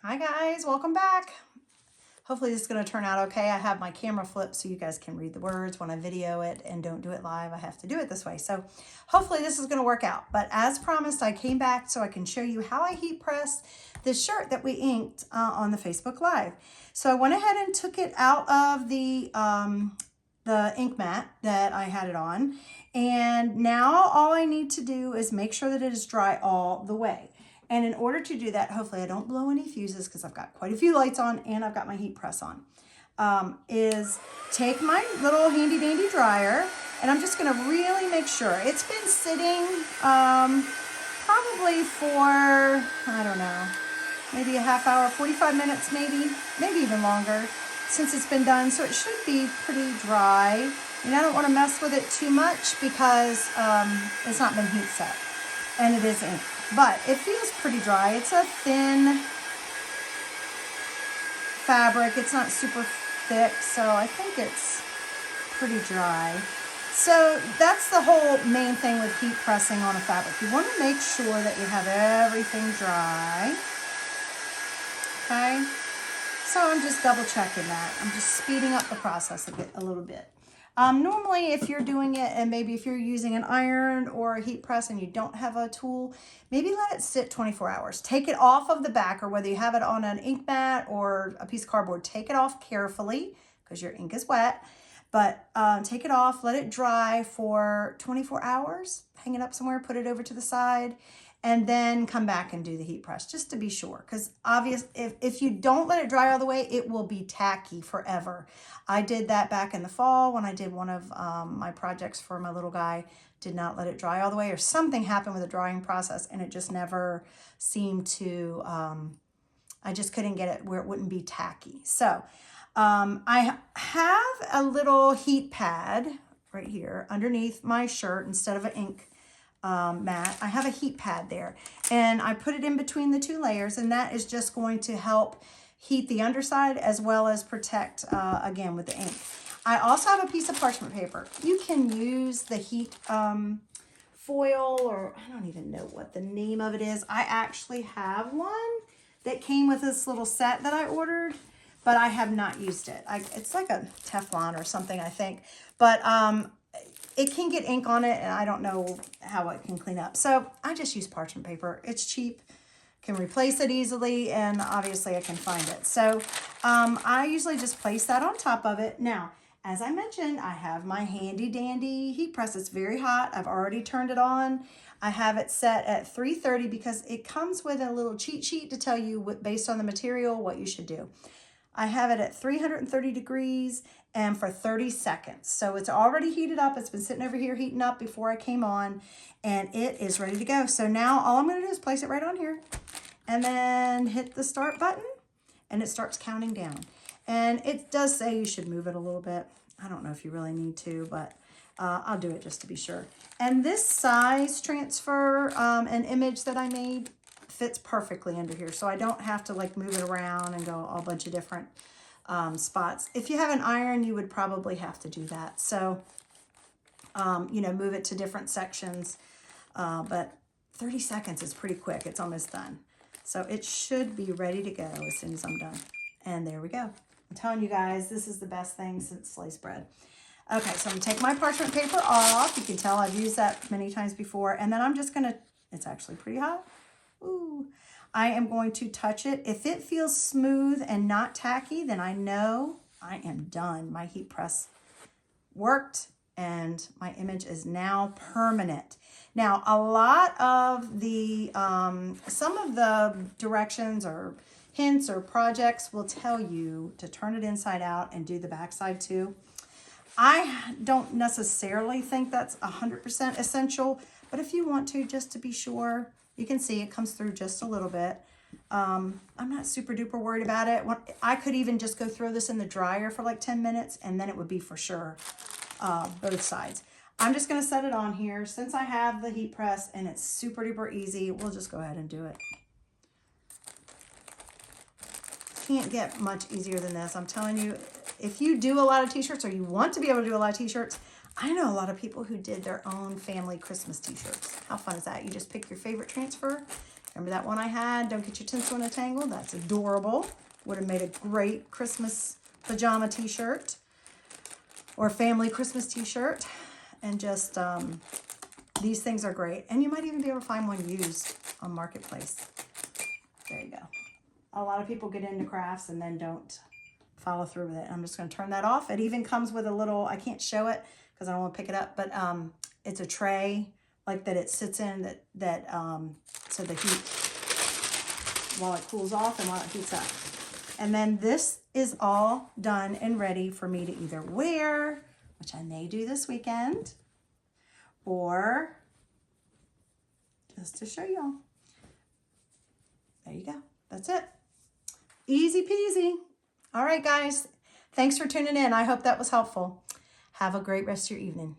Hi guys, welcome back. Hopefully this is going to turn out okay. I have my camera flipped so you guys can read the words when I video it and don't do it live. I have to do it this way. So hopefully this is going to work out. But as promised, I came back so I can show you how I heat pressed this shirt that we inked on the Facebook Live. So I went ahead and took it out of the ink mat that I had it on. And now all I need to do is make sure that it is dry all the way. And in order to do that, hopefully I don't blow any fuses because I've got quite a few lights on and I've got my heat press on, is take my little handy dandy dryer and I'm just gonna really make sure. It's been sitting probably for, I don't know, maybe a half hour, 45 minutes maybe even longer since it's been done. So it should be pretty dry. And I don't wanna mess with it too much because it's not been heat set and it is ink. But it feels pretty dry. It's a thin fabric. It's not super thick, so I think it's pretty dry. So that's the whole main thing with heat pressing on a fabric. You want to make sure that you have everything dry. Okay? So I'm just double checking that. I'm just speeding up the process a little bit. Normally, if you're doing it and maybe if you're using an iron or a heat press and you don't have a tool, maybe let it sit 24 hours. Take it off of the back, or whether you have it on an ink mat or a piece of cardboard, take it off carefully because your ink is wet. But take it off, let it dry for 24 hours, hang it up somewhere, put it over to the side, and then come back and do the heat press just to be sure. Because if you don't let it dry all the way, it will be tacky forever. I did that back in the fall when I did one of my projects for my little guy. Did not let it dry all the way, or something happened with the drying process and it just never seemed to, I just couldn't get it where it wouldn't be tacky. So I have a little heat pad right here underneath my shirt instead of an ink mat. I have a heat pad there and I put it in between the two layers, and that is just going to help heat the underside as well as protect again with the ink. I also have a piece of parchment paper. You can use the heat foil, or I don't even know what the name of it is. I actually have one that came with this little set that I ordered, but I have not used it. It's like a Teflon or something, I think, but it can get ink on it and I don't know how it can clean up. So I just use parchment paper. It's cheap, can replace it easily, and obviously I can find it. So I usually just place that on top of it. Now, as I mentioned, I have my handy dandy heat press. It's very hot. I've already turned it on. I have it set at 330 because it comes with a little cheat sheet to tell you based on the material what you should do. I have it at 330 degrees and for 30 seconds. So it's already heated up. It's been sitting over here heating up before I came on, and it is ready to go. So now all I'm going to do is place it right on here and then hit the start button, and it starts counting down. And it does say you should move it a little bit. I don't know if you really need to, but I'll do it just to be sure. And this size transfer an image that I made fits perfectly under here, so I don't have to like move it around and go a bunch of different spots. If you have an iron, you would probably have to do that. So, you know, move it to different sections, but 30 seconds is pretty quick. It's almost done. So it should be ready to go as soon as I'm done. And there we go. I'm telling you guys, this is the best thing since sliced bread. Okay, so I'm gonna take my parchment paper off. You can tell I've used that many times before. And then I'm just gonna, it's actually pretty hot. Ooh, I am going to touch it. If it feels smooth and not tacky, then I know I am done. My heat press worked and my image is now permanent. Now, a lot of the, some of the directions or hints or projects will tell you to turn it inside out and do the backside too. I don't necessarily think that's 100% essential, but if you want to, just to be sure, you can see it comes through just a little bit. I'm not super duper worried about it. I could even just go throw this in the dryer for like 10 minutes and then it would be for sure both sides. I'm just going to set it on here since I have the heat press and it's super duper easy. We'll just go ahead and do it. Can't get much easier than this. I'm telling you, if you do a lot of t-shirts or you want to be able to do a lot of t-shirts, I know a lot of people who did their own family Christmas t-shirts. How fun is that? You just pick your favorite transfer Remember that one I had? Don't get your tinsel in a tangle. That's adorable. Would have made a great Christmas pajama t-shirt or family Christmas t-shirt. And just, these things are great. And you might even be able to find one used on Marketplace. There you go. A lot of people get into crafts and then don't follow through with it. I'm just going to turn that off. It even comes with a little, I can't show it because I don't want to pick it up, but it's a tray like that it sits in so the heat, while it cools off and while it heats up. And then this is all done and ready for me to either wear, which I may do this weekend, or just to show y'all. There you go. That's it. Easy peasy. All right, guys. Thanks for tuning in. I hope that was helpful. Have a great rest of your evening.